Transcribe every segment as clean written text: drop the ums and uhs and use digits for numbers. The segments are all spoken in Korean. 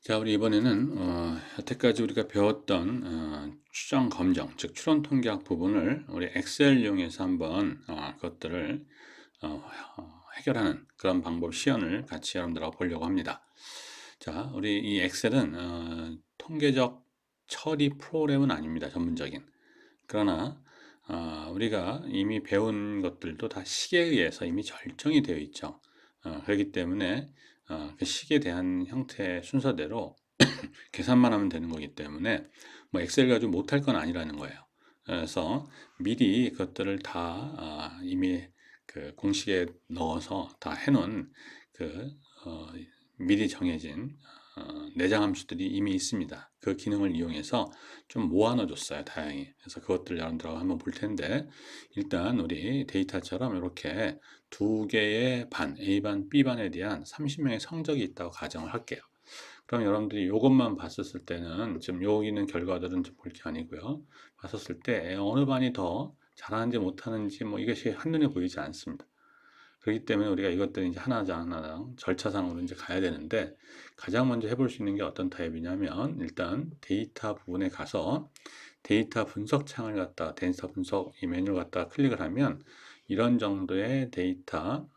자, 우리 이번에는 여태까지 우리가 배웠던 추정 검정, 즉 추론 통계학 부분을 우리 엑셀 이용해서 한번 그것들을 해결하는 그런 방법 시연을 같이 여러분들하고 보려고 합니다. 자, 우리 이 엑셀은 통계적 처리 프로그램은 아닙니다. 전문적인. 그러나 우리가 이미 배운 것들도 다 식에 의해서 이미 결정이 되어 있죠. 그렇기 때문에 그 식에 대한 형태의 순서대로 계산만 하면 되는 거기 때문에 뭐 엑셀 가지고 못할 건 아니라는 거예요. 그래서 미리 그것들을 다 이미 그 공식에 넣어서 다 해놓은 그 미리 정해진 내장 함수들이 이미 있습니다. 그 기능을 이용해서 좀 모아넣어줬어요, 다행히. 그래서 그것들 여러분들하고 한번 볼 텐데, 일단 우리 데이터처럼 이렇게 두 개의 반, A반, B반에 대한 30명의 성적이 있다고 가정을 할게요. 그럼 여러분들이 이것만 봤었을 때는, 지금 여기 있는 결과들은 볼 게 아니고요. 봤었을 때 어느 반이 더 잘하는지 못하는지 뭐 이것이 한눈에 보이지 않습니다. 그렇기 때문에 우리가 이것들을 이제 하나당 절차상으로 이제 가야 되는데, 가장 먼저 해볼 수 있는 게 어떤 타입이냐면, 일단 데이터 부분에 가서 데이터 분석 창을 갖다 데이터 분석 이 메뉴를 갖다 클릭을 하면 이런 정도의 데이터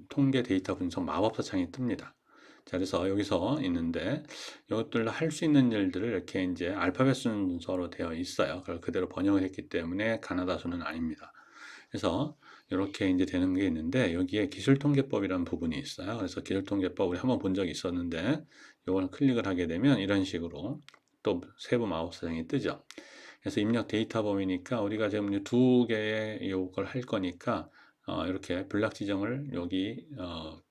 통계 데이터 분석 마법사 창이 뜹니다. 자, 그래서 여기서 있는데 이것들로 할 수 있는 일들을 이렇게 이제 알파벳 순서로 되어 있어요. 그걸 그대로 번역을 했기 때문에 가나다 수는 아닙니다. 그래서 이렇게 이제 되는 게 있는데, 여기에 기술통계법이라는 부분이 있어요. 그래서 기술통계법 우리 한번 본 적이 있었는데, 이걸 클릭을 하게 되면 이런 식으로 또 세부 마법사장이 뜨죠. 그래서 입력 데이터 범위니까 우리가 지금 두 개의 이걸 할 거니까 이렇게 블락 지정을 여기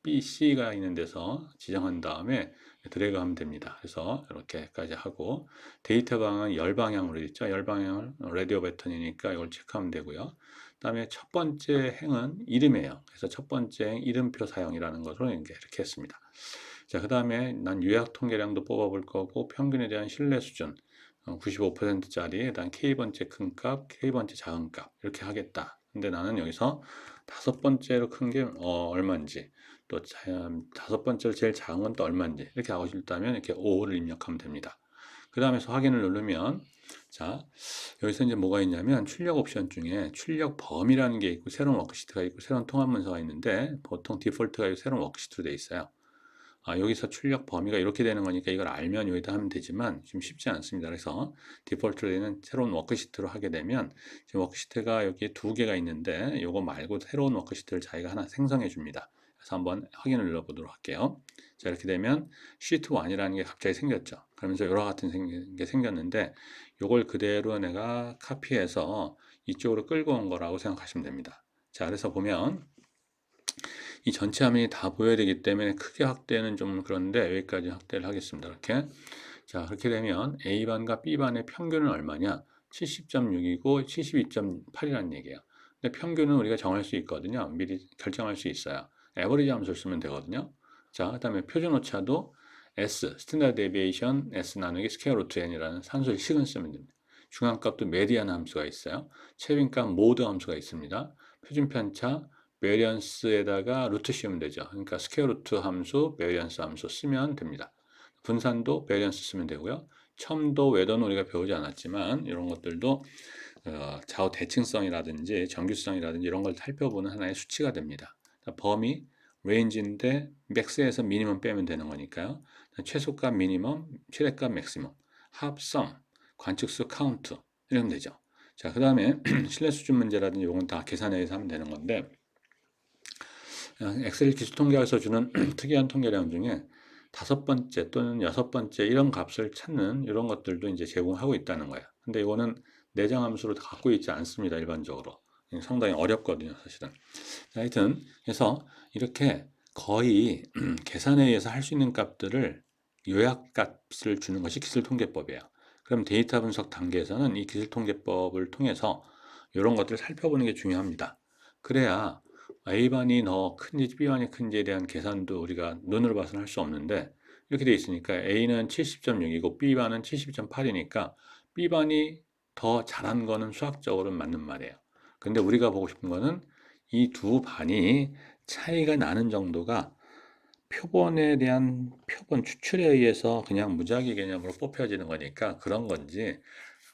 B, C가 있는 데서 지정한 다음에 드래그 하면 됩니다. 그래서 이렇게까지 하고, 데이터 방향은 열 방향으로 있죠. 열 방향을 라디오 패턴이니까 이걸 체크하면 되고요. 그다음에 첫 번째 행은 이름이에요. 그래서 첫 번째 행 이름표 사용이라는 것으로 이렇게 했습니다. 자, 그 다음에 난 요약 통계량도 뽑아볼 거고, 평균에 대한 신뢰 수준 95%짜리, 그다음 K번째 큰 값, K번째 작은 값 이렇게 하겠다. 근데 나는 여기서 다섯 번째로 큰 게 얼마인지, 또 다섯 번째로 제일 작은 건 또 얼마인지 이렇게 하고 싶다면 이렇게 5를 입력하면 됩니다. 그 다음에서 확인을 누르면, 자, 여기서 이제 뭐가 있냐면 출력 옵션 중에 출력 범위라는 게 있고, 새로운 워크시트가 있고, 새로운 통합 문서가 있는데, 보통 디폴트가 새로운 워크시트로 되어 있어요. 여기서 출력 범위가 이렇게 되는 거니까 이걸 알면 여기다 하면 되지만 지금 쉽지 않습니다. 그래서 디폴트로 되는 새로운 워크시트로 하게 되면, 지금 워크시트가 여기 두 개가 있는데 이거 말고 새로운 워크시트를 자기가 하나 생성해 줍니다. 그래서 한번 확인을 눌러 보도록 할게요. 자, 이렇게 되면 시트 1이라는 게 갑자기 생겼죠. 그러면서 여러 같은 게 생겼는데, 이걸 그대로 내가 카피해서 이쪽으로 끌고 온 거라고 생각하시면 됩니다. 자, 그래서 보면 이 전체 화면이 다 보여야 되기 때문에 크게 확대는 좀 그런데 여기까지 확대를 하겠습니다. 이렇게. 자, 그렇게 되면 A반과 B반의 평균은 얼마냐? 70.6이고 72.8이라는 얘기예요. 근데 평균은 우리가 정할 수 있거든요. 미리 결정할 수 있어요. 에버리지 함수를 쓰면 되거든요. 자, 그 다음에 표준 오차도 S, 스탠다드 데비에이션 S 나누기 스퀘어 루트 N이라는 산술 식은 쓰면 됩니다. 중앙값도 메디안 함수가 있어요. 최빈값 모드 함수가 있습니다. 표준 편차, 베리언스에다가 루트 씌우면 되죠. 그러니까 스퀘어 루트 함수, 베리언스 함수 쓰면 됩니다. 분산도 베리언스 쓰면 되고요. 첨도, 웨더는 우리가 배우지 않았지만 이런 것들도 좌우 대칭성이라든지 정규성이라든지 이런 걸 살펴보는 하나의 수치가 됩니다. 범위, 레인지인데 맥스에서 미니멈 빼면 되는 거니까요. 최소값 미니멈, 최대값 맥시멈, 합성, 관측수 카운트 이러면 되죠. 자, 그 다음에 신뢰 수준 문제라든지 이건 다 계산해서 하면 되는 건데, 엑셀 기술 통계학에서 주는 특이한 통계량 중에 다섯 번째 또는 여섯 번째 이런 값을 찾는 이런 것들도 이제 제공하고 있다는 거예요. 근데 이거는 내장 함수로 갖고 있지 않습니다. 일반적으로. 상당히 어렵거든요, 사실은. 하여튼, 그래서 이렇게 거의 계산에 의해서 할 수 있는 값들을 요약 값을 주는 것이 기술통계법이에요. 그럼 데이터 분석 단계에서는 이 기술통계법을 통해서 이런 것들을 살펴보는 게 중요합니다. 그래야 A반이 더 큰지 B반이 큰지에 대한 계산도 우리가 눈으로 봐서는 할 수 없는데, 이렇게 돼 있으니까 A는 70.6이고 B반은 70.8이니까 B반이 더 잘한 거는 수학적으로는 맞는 말이에요. 근데 우리가 보고 싶은 거는 이 두 반이 차이가 나는 정도가 표본에 대한 표본 추출에 의해서 그냥 무작위 개념으로 뽑혀지는 거니까 그런 건지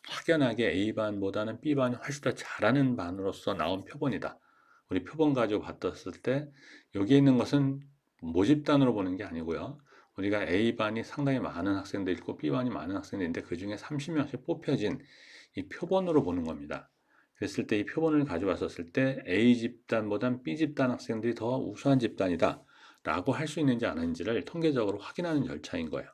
확연하게 A반보다는 B반이 훨씬 더 잘하는 반으로서 나온 표본이다. 우리 표본 가지고 봤었을 때 여기에 있는 것은 모집단으로 보는 게 아니고요. 우리가 A반이 상당히 많은 학생도 있고 B반이 많은 학생도 있는데 그 중에 30명씩 뽑혀진 이 표본으로 보는 겁니다. 그랬을 때 이 표본을 가져왔었을 때 A 집단보단 B 집단 학생들이 더 우수한 집단이다 라고 할 수 있는지 아닌지를 통계적으로 확인하는 절차인 거예요.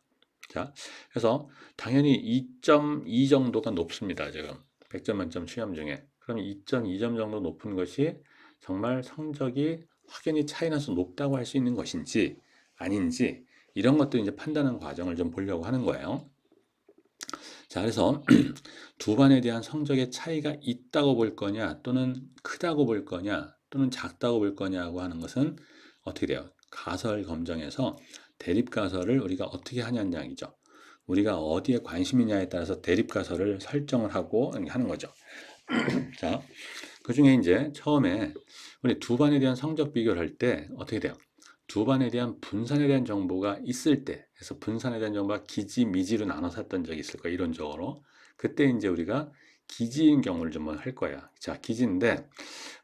자, 그래서 당연히 2.2 정도가 높습니다. 지금 100점 만점 시험 중에. 그럼 2.2점 정도 높은 것이 정말 성적이 확연히 차이 나서 높다고 할 수 있는 것인지 아닌지 이런 것도 이제 판단하는 과정을 좀 보려고 하는 거예요. 자, 그래서 두 반에 대한 성적의 차이가 있다고 볼 거냐, 또는 크다고 볼 거냐, 또는 작다고 볼 거냐고 하는 것은 어떻게 돼요? 가설 검정에서 대립 가설을 우리가 어떻게 하냐는 이야기죠. 우리가 어디에 관심이냐에 따라서 대립 가설을 설정을 하고 하는 거죠. 자, 그 중에 이제 처음에 우리 두 반에 대한 성적 비교를 할 때 어떻게 돼요? 두 반에 대한 분산에 대한 정보가 있을 때, 그래서 분산에 대한 정보가 기지, 미지로 나눠서 했던 적이 있을 거예요. 이론적으로. 그때 이제 우리가 기지인 경우를 좀 할 거야. 자, 기지인데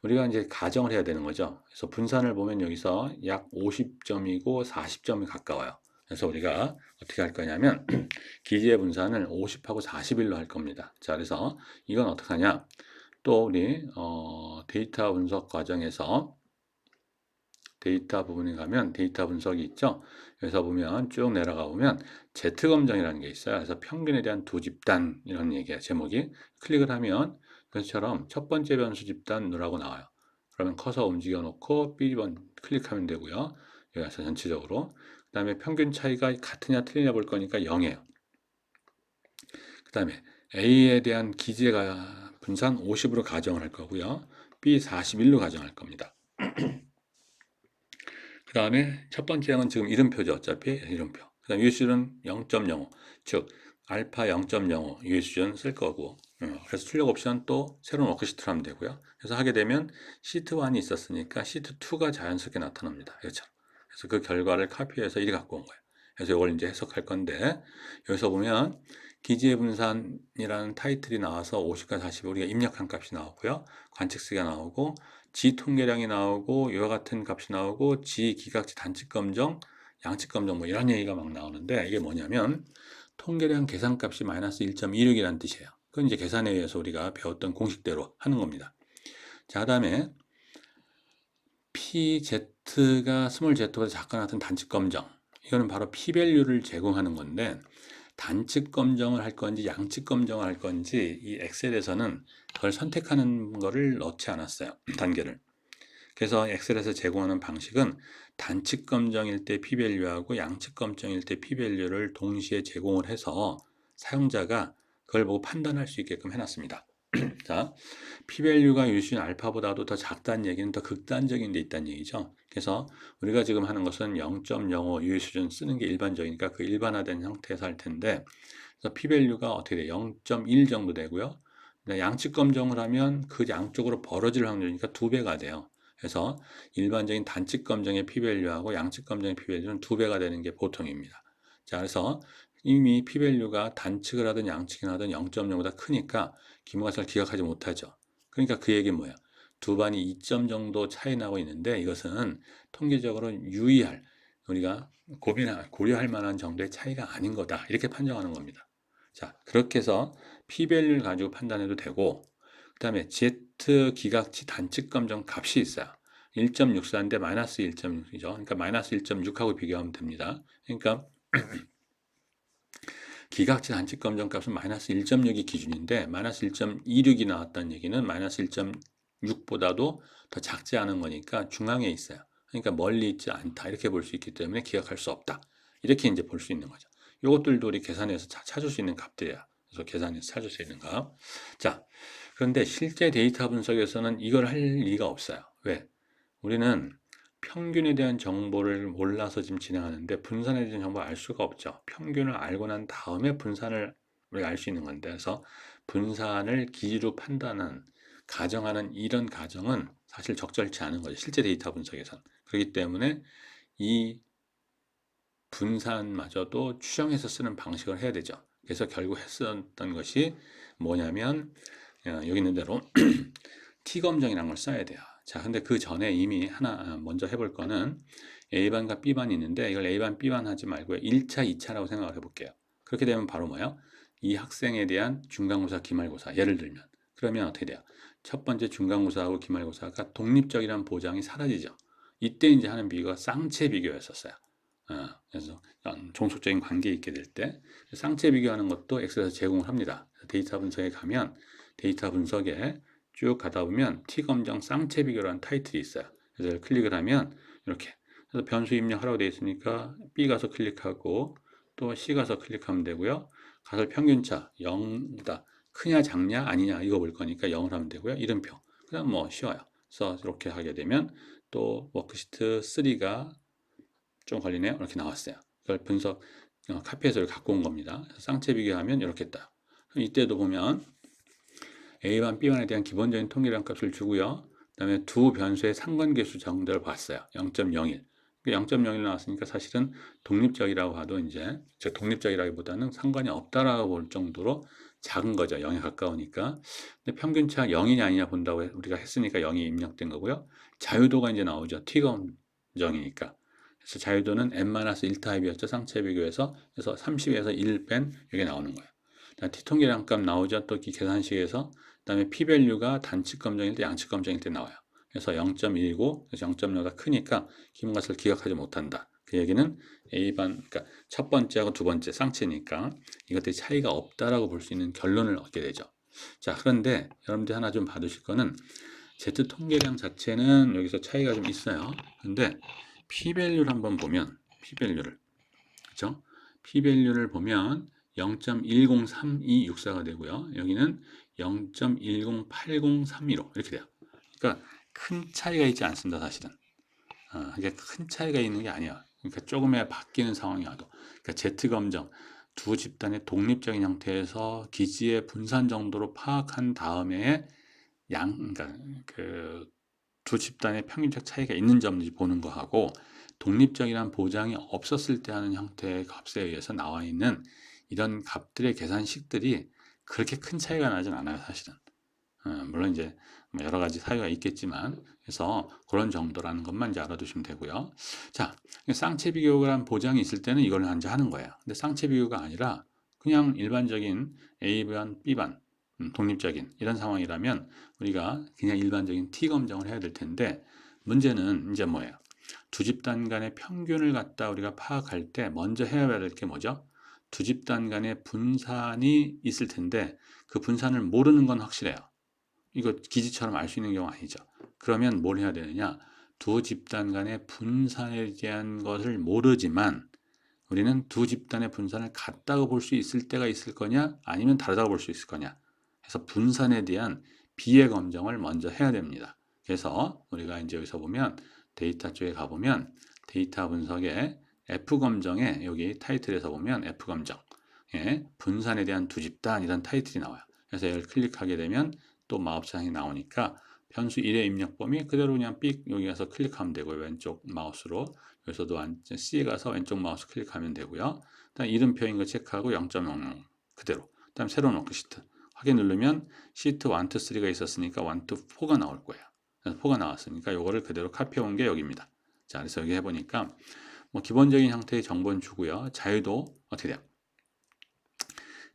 우리가 이제 가정을 해야 되는 거죠. 그래서 분산을 보면 여기서 약 50점이고 40점이 가까워요. 그래서 우리가 어떻게 할 거냐면 기지의 분산을 50하고 41로 할 겁니다. 자, 그래서 이건 어떻게 하냐? 또 우리 데이터 분석 과정에서 데이터 부분에 가면 데이터 분석이 있죠. 여기서 보면 쭉 내려가 보면 Z 검정이라는 게 있어요. 그래서 평균에 대한 두 집단 이런 얘기야. 제목이 클릭을 하면 그처럼 첫 번째 변수 집단 누라고 나와요. 그러면 커서 움직여 놓고 B번 클릭하면 되고요. 여기서 전체적으로 그 다음에 평균 차이가 같으냐 틀리냐 볼 거니까 0이에요. 그 다음에 A에 대한 기재가 분산 50으로 가정을 할 거고요. B 41로 가정할 겁니다. 그 다음에 첫 번째 항은 지금 이름표죠. 어차피 이름표. 그 다음에 유수는 0.05, 즉 알파 0.05 유수는 쓸 거고 그래서 출력 옵션 또 새로운 워크시트로 하면 되고요. 그래서 하게 되면 시트 1이 있었으니까 시트 2가 자연스럽게 나타납니다. 이것처럼. 그래서 그 결과를 카피해서 이리 갖고 온 거예요. 그래서 이걸 이제 해석할 건데 여기서 보면 기지의 분산이라는 타이틀이 나와서 50과 40 우리가 입력한 값이 나오고요. 관측수가 나오고 지 통계량이 나오고 이와 같은 값이 나오고 지 기각지 단측 검정, 양측 검정 뭐 이런 얘기가 막 나오는데 이게 뭐냐면 통계량 계산값이 마이너스 1.26이라는 뜻이에요. 그건 이제 계산에 의해서 우리가 배웠던 공식대로 하는 겁니다. 자, 그다음에 PZ가 스몰 z보다 작거나 같은 단측 검정. 이거는 바로 P-밸류를 제공하는 건데 단측 검정을 할 건지 양측 검정을 할 건지 이 엑셀에서는 그걸 선택하는 거를 넣지 않았어요. 단계를. 그래서 엑셀에서 제공하는 방식은 단측 검정일 때 P-밸류하고 양측 검정일 때 P-밸류를 동시에 제공을 해서 사용자가 그걸 보고 판단할 수 있게끔 해놨습니다. 자, P-밸류가 유시인 알파보다도 더 작다는 얘기는 더 극단적인 데 있다는 얘기죠. 그래서 우리가 지금 하는 것은 0.05 유의 수준 쓰는 게 일반적이니까 그 일반화된 형태에서 할 텐데 그래서 P-밸류가 어떻게 돼? 0.1 정도 되고요. 양측 검정을 하면 그 양쪽으로 벌어질 확률이니까 2배가 돼요. 그래서 일반적인 단측 검정의 P-밸류하고 양측 검정의 P-밸류는 2배가 되는 게 보통입니다. 자, 그래서 이미 P-밸류가 단측을 하든 양측을 하든 0.0보다 크니까 기모가설 기각하지 못하죠. 그러니까 그 얘기는 뭐야? 두 반이 2점 정도 차이 나고 있는데 이것은 통계적으로 유의할 우리가 고려할 만한 정도의 차이가 아닌 거다. 이렇게 판정하는 겁니다. 자, 그렇게 해서 P-밸류를 가지고 판단해도 되고 그 다음에 Z 기각치 단측 검정 값이 있어요. 1.64인데 마이너스 1.6이죠. 그러니까 마이너스 1.6하고 비교하면 됩니다. 그러니까 기각지 단측 검정 값은 마이너스 1.6이 기준인데 마이너스 1.26이 나왔다는 얘기는 마이너스 1.6보다도 더 작지 않은 거니까 중앙에 있어요. 그러니까 멀리 있지 않다 이렇게 볼 수 있기 때문에 기각할 수 없다. 이렇게 이제 볼 수 있는 거죠. 이것들도 우리 계산해서 찾을 수 있는 값들이야. 그래서 계산해서 찾을 수 있는 값. 자, 그런데 실제 데이터 분석에서는 이걸 할 리가 없어요. 왜? 우리는 평균에 대한 정보를 몰라서 지금 진행하는데 분산에 대한 정보를 알 수가 없죠. 평균을 알고 난 다음에 분산을 우리가 알 수 있는 건데 그래서 분산을 기지로 판단하는 가정하는 이런 가정은 사실 적절치 않은 거죠. 실제 데이터 분석에서는. 그렇기 때문에 이 분산마저도 추정해서 쓰는 방식을 해야 되죠. 그래서 결국 했었던 것이 뭐냐면 여기 있는 대로 T검정이라는 걸 써야 돼요. 자, 근데 그 전에 이미 하나 먼저 해볼 거는 A반과 B반이 있는데 이걸 A반, B반 하지 말고요. 1차, 2차라고 생각을 해볼게요. 그렇게 되면 바로 뭐예요? 이 학생에 대한 중간고사, 기말고사 예를 들면 그러면 어떻게 돼요? 첫 번째 중간고사하고 기말고사가 독립적이라는 보장이 사라지죠. 이때 이제 하는 비교가 쌍체 비교였었어요. 그래서 종속적인 관계 있게 될 때 쌍체 비교하는 것도 엑셀에서 제공을 합니다. 데이터 분석에 가면 데이터 분석에 쭉 가다 보면 T검정 쌍체 비교라는 타이틀이 있어요. 그래서 클릭을 하면 이렇게 그래서 변수 입력하라고 되어 있으니까 B 가서 클릭하고 또 C 가서 클릭하면 되고요. 가설 평균차 0보다 크냐 작냐 아니냐 이거 볼 거니까 0을 하면 되고요. 이름표 그냥 뭐 쉬워요. 그래서 이렇게 하게 되면 또 워크시트 3가 좀 걸리네요. 이렇게 나왔어요. 이걸 분석 카피해서 갖고 온 겁니다. 쌍체 비교하면 이렇게 딱. 이때도 보면 A반, B반에 대한 기본적인 통계량 값을 주고요. 그 다음에 두 변수의 상관계수 정도를 봤어요. 0.01. 0.01 나왔으니까 사실은 독립적이라고 봐도 이제 독립적이라기보다는 상관이 없다라고 볼 정도로 작은 거죠. 0에 가까우니까. 근데 평균차 0이냐 아니냐 본다고 우리가 했으니까 0이 입력된 거고요. 자유도가 이제 나오죠. T검정이니까. 그래서 자유도는 n-1 타입이었죠. 상체 비교에서. 그래서 30에서 1 뺀 이게 나오는 거예요. T통계량 값 나오죠. 또 계산식에서. 그다음에 P밸류가 단축 검정일 때 양측 검정일 때 나와요. 그래서 0.19, 그래서 0.0가 크니까 기본값을 기억하지 못한다. 그 얘기는 A반, 그러니까 첫 번째하고 두 번째 쌍체니까 이것들이 차이가 없다라고 볼 수 있는 결론을 얻게 되죠. 자, 그런데 여러분들 하나 좀 받으실 거는 Z 통계량 자체는 여기서 차이가 좀 있어요. 근데 P밸류를 한번 보면 P밸류를 그렇죠? P밸류를 보면 0.103264가 되고요. 여기는 0.108032로 이렇게 돼요. 그러니까 큰 차이가 있지 않습니다, 사실은. 이게 큰 차이가 있는 게 아니야. 그러니까 조금의 바뀌는 상황이 와도. 그러니까 Z 검정 두 집단의 독립적인 형태에서 기지의 분산 정도로 파악한 다음에 그러니까 그 두 집단의 평균적 차이가 있는 점인지 보는 거하고 독립적이란 보장이 없었을 때 하는 형태의 값에 의해서 나와 있는 이런 값들의 계산식들이 그렇게 큰 차이가 나진 않아요, 사실은. 물론 이제 뭐 여러 가지 사유가 있겠지만 그래서 그런 정도라는 것만 이제 알아두시면 되고요. 자, 쌍체 비교란 보장이 있을 때는 이걸 이제 하는 거예요. 근데 쌍체 비교가 아니라 그냥 일반적인 A반, B반 독립적인 이런 상황이라면 우리가 그냥 일반적인 T 검정을 해야 될 텐데 문제는 이제 뭐예요? 두 집단 간의 평균을 갖다 우리가 파악할 때 먼저 해야 될 게 뭐죠? 두 집단 간의 분산이 있을 텐데 그 분산을 모르는 건 확실해요. 이거 기지처럼 알 수 있는 경우 아니죠. 그러면 뭘 해야 되느냐? 두 집단 간의 분산에 대한 것을 모르지만 우리는 두 집단의 분산을 같다고 볼 수 있을 때가 있을 거냐 아니면 다르다고 볼 수 있을 거냐 해서 분산에 대한 비의 검정을 먼저 해야 됩니다. 그래서 우리가 이제 여기서 보면 데이터 쪽에 가보면 데이터 분석에 F검정에 여기 타이틀에서 보면 F검정 분산에 대한 두 집단 이런 타이틀이 나와요. 그래서 이걸 클릭하게 되면 또 마법창이 나오니까 변수 1의 입력 범위 그대로 그냥 삑 여기 가서 클릭하면 되고요. 왼쪽 마우스로 여기서도 C에 가서 왼쪽 마우스 클릭하면 되고요. 일단 이름표인 거 체크하고 0.00 그대로. 그다음 새로운 워크시트 확인 누르면 시트 1, 2, 3가 있었으니까 1, 2, 4가 나올 거예요. 그래서 4가 나왔으니까 요거를 그대로 카피해 온 게 여기입니다. 자, 그래서 여기 해보니까 뭐 기본적인 형태의 정보는 주고요. 자유도 어떻게 돼요?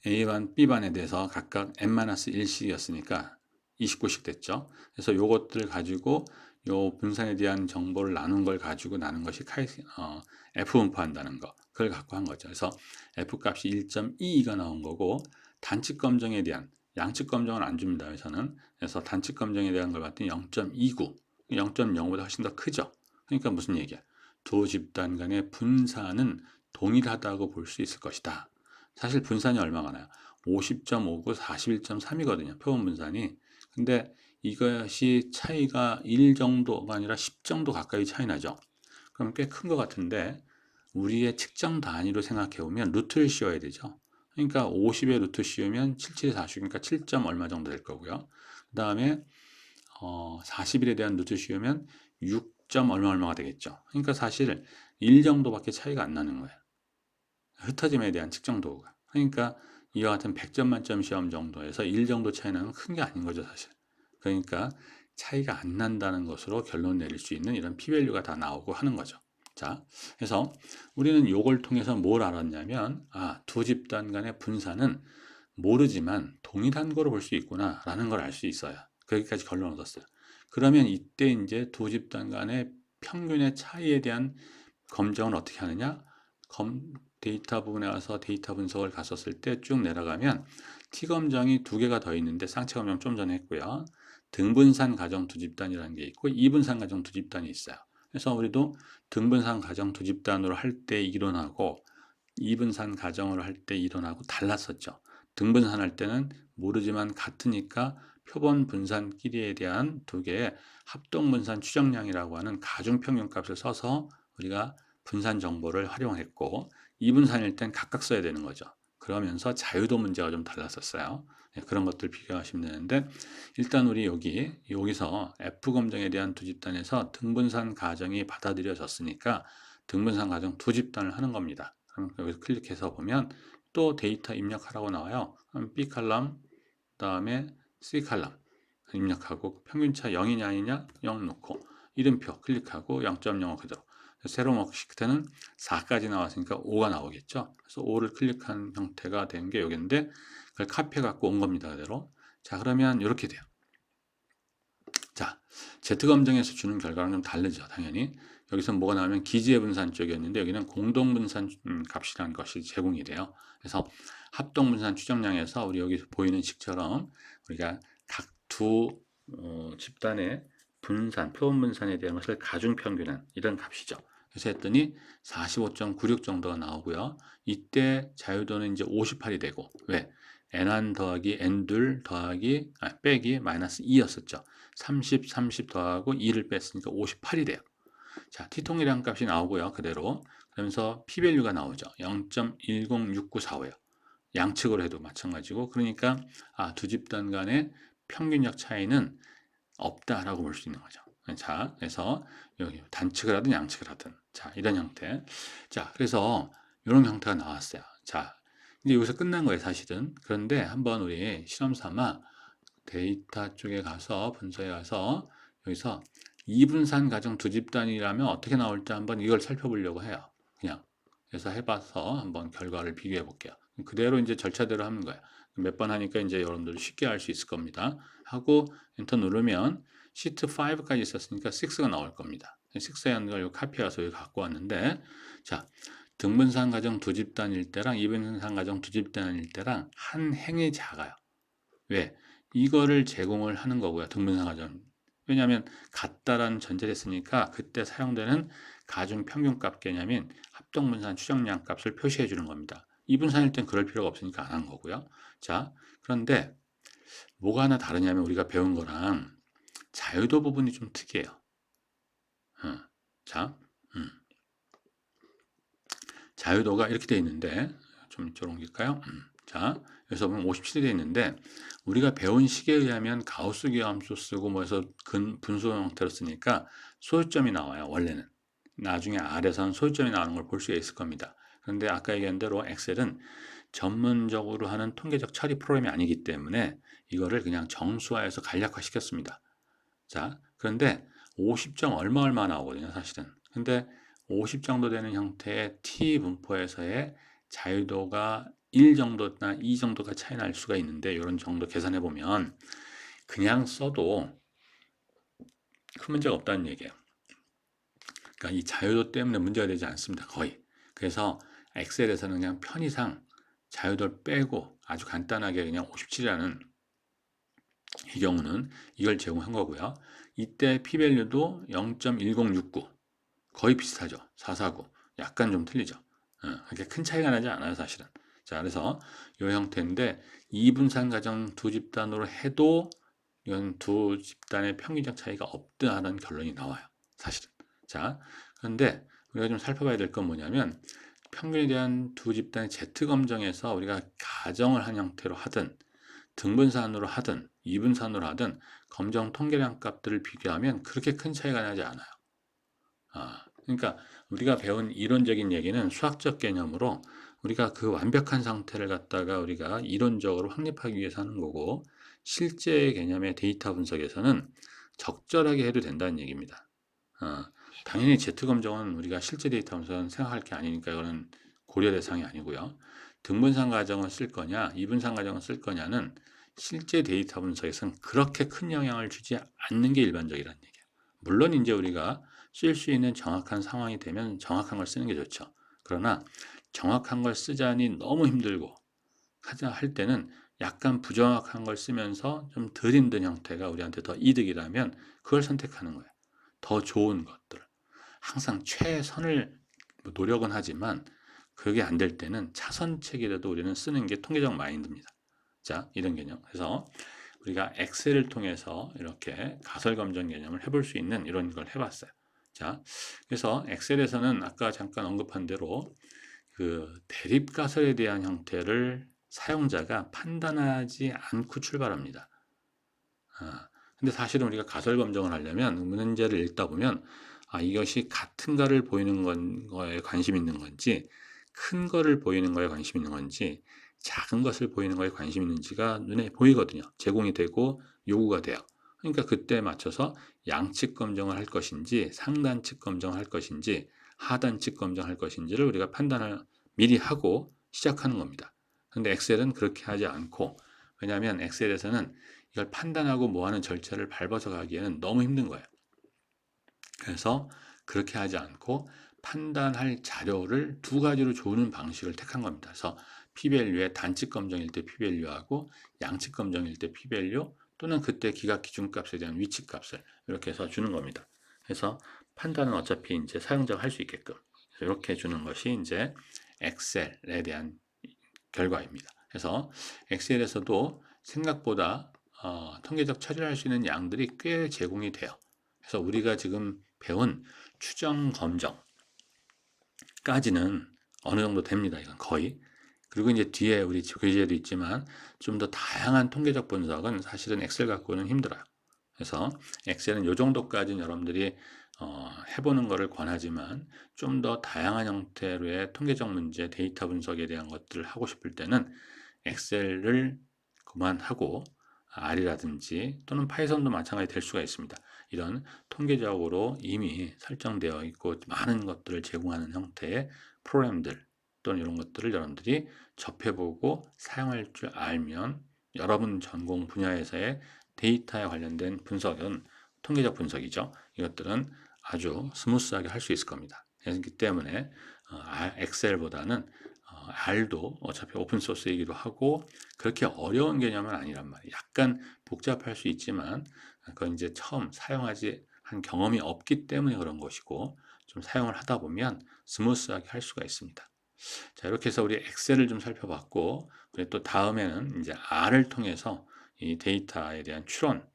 A반, B반에 대해서 각각 n-1씩이었으니까 29씩 됐죠. 그래서 요것들을 가지고 요 분산에 대한 정보를 나눈 걸 가지고 나눈 것이 F 분포한다는 거. 그걸 갖고 한 거죠. 그래서 F 값이 1.22가 나온 거고 단측 검정에 대한 양측 검정은 안 줍니다. 여기서는. 그래서 단측 검정에 대한 걸 봤더니 0.29. 0.0보다 훨씬 더 크죠. 그러니까 무슨 얘기야? 두 집단 간의 분산은 동일하다고 볼 수 있을 것이다. 사실 분산이 얼마가 나요? 50.59, 41.3이거든요. 표본 분산이. 근데 이것이 차이가 1 정도가 아니라 10 정도 가까이 차이 나죠. 그럼 꽤 큰 것 같은데 우리의 측정 단위로 생각해 보면 루트를 씌워야 되죠. 그러니까 50에 루트 씌우면 77에 40, 그러니까 7. 얼마 정도 될 거고요. 그 다음에 40일에 대한 루트 씌우면 6. 얼마가 되겠죠. 그러니까 사실 1 정도밖에 차이가 안 나는 거예요. 흩어짐에 대한 측정 도구가. 그러니까 이와 같은 100점 만점 시험 정도에서 1 정도 차이 나는 큰 게 아닌 거죠, 사실. 그러니까 차이가 안 난다는 것으로 결론 내릴 수 있는 이런 p-value가 다 나오고 하는 거죠. 자, 그래서 우리는 이걸 통해서 뭘 알았냐면, 두 집단 간의 분산은 모르지만 동일한 거로 볼 수 있구나라는 걸 알 수 있어요. 거기까지 결론 얻었어요. 그러면 이때 이제 두 집단 간의 평균의 차이에 대한 검정을 어떻게 하느냐? 데이터 부분에 와서 데이터 분석을 갔었을 때 쭉 내려가면 T검정이 두 개가 더 있는데 쌍체 검정 좀 전에 했고요. 등분산 가정 두 집단이라는 게 있고 이분산 가정 두 집단이 있어요. 그래서 우리도 등분산 가정 두 집단으로 할 때 이론하고 이분산 가정으로 할 때 이론하고 달랐었죠. 등분산할 때는 모르지만 같으니까 표본 분산끼리에 대한 두 개의 합동분산 추정량이라고 하는 가중평균값을 써서 우리가 분산 정보를 활용했고 이분산일 땐 각각 써야 되는 거죠. 그러면서 자유도 문제가 좀 달랐었어요. 그런 것들 비교하시면 되는데 일단 우리 여기서 F검정에 대한 두 집단에서 등분산 가정이 받아들여졌으니까 등분산 가정 두 집단을 하는 겁니다. 그럼 여기서 클릭해서 보면 또 데이터 입력하라고 나와요. 그럼 B 칼럼, 그다음에 C 칼럼 입력하고 평균차 0이냐 아니냐 0 놓고 이름표 클릭하고 0.05 그대로 세로 워크시트는 4까지 나왔으니까 5가 나오겠죠. 그래서 5를 클릭한 형태가 된 게 여기인데 그걸 카피해 갖고 온 겁니다. 그대로. 자, 그러면 이렇게 돼요. 자, Z검정에서 주는 결과랑 좀 다르죠. 당연히. 여기서 뭐가 나오면 기지의 분산 쪽이었는데 여기는 공동분산 값이라는 것이 제공이 돼요. 그래서 합동분산 추정량에서 우리 여기 보이는 식처럼 우리가 각 두 집단의 분산, 표본 분산에 대한 것을 가중평균한 이런 값이죠. 그래서 했더니 45.96 정도가 나오고요. 이때 자유도는 이제 58이 되고 왜? n1 더하기 n2 더하기 빼기 마이너스 2였었죠. 30, 30 더하고 2를 뺐으니까 58이 돼요. 자, T통일량 값이 나오고요. 그대로. 그러면서 P-value가 나오죠. 0.106945예요. 양측으로 해도 마찬가지고. 그러니까 두 집단 간의 평균적 차이는 없다라고 볼 수 있는 거죠. 자, 그래서 여기 단측을 하든 양측을 하든 자, 이런 형태. 자, 그래서 이런 형태가 나왔어요. 자, 이제 여기서 끝난 거예요, 사실은. 그런데 한번 우리 실험 삼아 데이터 쪽에 가서 분석에 가서 여기서 이분산 가정 두 집단이라면 어떻게 나올지 한번 이걸 살펴보려고 해요. 그냥 그래서 해봐서 한번 결과를 비교해 볼게요. 그대로 이제 절차대로 하는 거예요. 몇 번 하니까 이제 여러분들 쉽게 할 수 있을 겁니다. 하고 엔터 누르면 시트 5까지 있었으니까 6가 나올 겁니다. 6에 있는 걸 카피해서 여기 갖고 왔는데 자, 등분산 가정 두 집단일 때랑 이분산 가정 두 집단일 때랑 한 행이 작아요. 왜? 이거를 제공을 하는 거고요. 등분산 가정. 왜냐하면 같다라는 전제를 했으니까 그때 사용되는 가중 평균값 개념인 합동분산 추정량 값을 표시해 주는 겁니다. 이분산일 땐 그럴 필요가 없으니까 안 한 거고요. 자, 그런데 뭐가 하나 다르냐면 우리가 배운 거랑 자유도 부분이 좀 특이해요. 자, 자유도가 이렇게 돼 있는데 좀 이쪽으로 옮길까요? 자, 여기서 보면 57이 돼 있는데 우리가 배운 식에 의하면 가우스 기함수 쓰고 뭐 해서 분수 형태로 쓰니까 소요점이 나와요. 원래는. 나중에 R에서는 소요점이 나오는 걸 볼 수가 있을 겁니다. 그런데 아까 얘기한 대로 엑셀은 전문적으로 하는 통계적 처리 프로그램이 아니기 때문에 이거를 그냥 정수화해서 간략화 시켰습니다. 자, 그런데 50점 얼마 나오거든요, 사실은. 근데 50 정도 되는 형태의 T 분포에서의 자유도가 1 정도나 2 정도가 차이 날 수가 있는데 이런 정도 계산해 보면 그냥 써도 큰 문제가 없다는 얘기예요. 그러니까 이 자유도 때문에 문제가 되지 않습니다. 거의. 그래서 엑셀에서는 그냥 편의상 자유도를 빼고 아주 간단하게 그냥 57이라는 이 경우는 이걸 제공한 거고요. 이때 p-value도 0.1069 거의 비슷하죠. 449 약간 좀 틀리죠. 그렇게 큰 차이가 나지 않아요, 사실은. 자, 그래서 이 형태인데 이분산 가정 두 집단으로 해도 이건 두 집단의 평균적 차이가 없다는 결론이 나와요, 사실은. 자, 그런데 우리가 좀 살펴봐야 될 건 뭐냐면 평균에 대한 두 집단의 Z검정에서 우리가 가정을 한 형태로 하든 등분산으로 하든 이분산으로 하든 검정 통계량 값들을 비교하면 그렇게 큰 차이가 나지 않아요. 그러니까 우리가 배운 이론적인 얘기는 수학적 개념으로 우리가 그 완벽한 상태를 갖다가 우리가 이론적으로 확립하기 위해서 하는 거고, 실제 개념의 데이터 분석에서는 적절하게 해도 된다는 얘기입니다. 어, 당연히 Z 검정은 우리가 실제 데이터 분석은 생각할 게 아니니까 이거는 고려 대상이 아니고요. 등분상 가정을 쓸 거냐, 이분상 가정을 쓸 거냐는 실제 데이터 분석에서는 그렇게 큰 영향을 주지 않는 게 일반적이라는 얘기예요. 물론 이제 우리가 쓸 수 있는 정확한 상황이 되면 정확한 걸 쓰는 게 좋죠. 그러나 정확한 걸 쓰자니 너무 힘들고 하자 할 때는 약간 부정확한 걸 쓰면서 좀 덜 힘든 형태가 우리한테 더 이득이라면 그걸 선택하는 거예요. 더 좋은 것들. 항상 최선을 노력은 하지만 그게 안 될 때는 차선책이라도 우리는 쓰는 게 통계적 마인드입니다. 자, 이런 개념. 그래서 우리가 엑셀을 통해서 이렇게 가설 검정 개념을 해볼 수 있는 이런 걸 해봤어요. 자, 그래서 엑셀에서는 아까 잠깐 언급한 대로 그 대립 가설에 대한 형태를 사용자가 판단하지 않고 출발합니다. 근데 사실은 우리가 가설 검정을 하려면 문제를 읽다 보면 이것이 같은 거를 보이는 거에 관심 있는 건지, 큰 거를 보이는 거에 관심 있는 건지, 작은 것을 보이는 거에 관심 있는지가 눈에 보이거든요. 제공이 되고 요구가 돼요. 그러니까 그때 맞춰서 양측 검정을 할 것인지, 상단측 검정을 할 것인지, 하단측 검정할 것인지를 우리가 판단을 미리 하고 시작하는 겁니다. 근데 엑셀은 그렇게 하지 않고, 왜냐하면 엑셀에서는 이걸 판단하고 뭐하는 절차를 밟아서 가기에는 너무 힘든 거예요. 그래서 그렇게 하지 않고 판단할 자료를 두 가지로 조는 방식을 택한 겁니다. 그래서 p-value의 단측 검정일 때 p-value하고 양측 검정일 때 p-value, 또는 그때 기각 기준값에 대한 위치값을 이렇게 해서 주는 겁니다. 그래서 판단은 어차피 이제 사용자가 할 수 있게끔 이렇게 주는 것이 이제 엑셀에 대한 결과입니다. 그래서 엑셀에서도 생각보다 통계적 처리를 할 수 있는 양들이 꽤 제공이 돼요. 그래서 우리가 지금 배운 추정 검정까지는 어느 정도 됩니다. 이건 거의. 그리고 이제 뒤에 우리 교재에도 있지만 좀 더 다양한 통계적 분석은 사실은 엑셀 갖고는 힘들어요. 그래서 엑셀은 이 정도까지는 여러분들이 해보는 것을 권하지만 좀 더 다양한 형태로의 통계적 문제, 데이터 분석에 대한 것들을 하고 싶을 때는 엑셀을 그만하고 R이라든지 또는 파이썬도 마찬가지 될 수가 있습니다. 이런 통계적으로 이미 설정되어 있고 많은 것들을 제공하는 형태의 프로그램들 또는 이런 것들을 여러분들이 접해보고 사용할 줄 알면 여러분 전공 분야에서의 데이터에 관련된 분석은 통계적 분석이죠. 이것들은 아주 스무스하게 할 수 있을 겁니다. 그렇기 때문에 엑셀보다는 R도 어차피 오픈소스이기도 하고 그렇게 어려운 개념은 아니란 말이에요. 약간 복잡할 수 있지만 그건 이제 처음 사용하지 한 경험이 없기 때문에 그런 것이고, 좀 사용을 하다 보면 스무스하게 할 수가 있습니다. 자, 이렇게 해서 우리 엑셀을 좀 살펴봤고, 우리 또 다음에는 이제 R을 통해서 이 데이터에 대한 추론,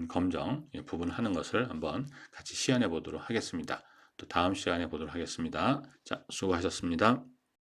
검정 부분을 하는 것을 한번 같이 시연해 보도록 하겠습니다. 또 다음 시간에 보도록 하겠습니다. 자, 수고하셨습니다.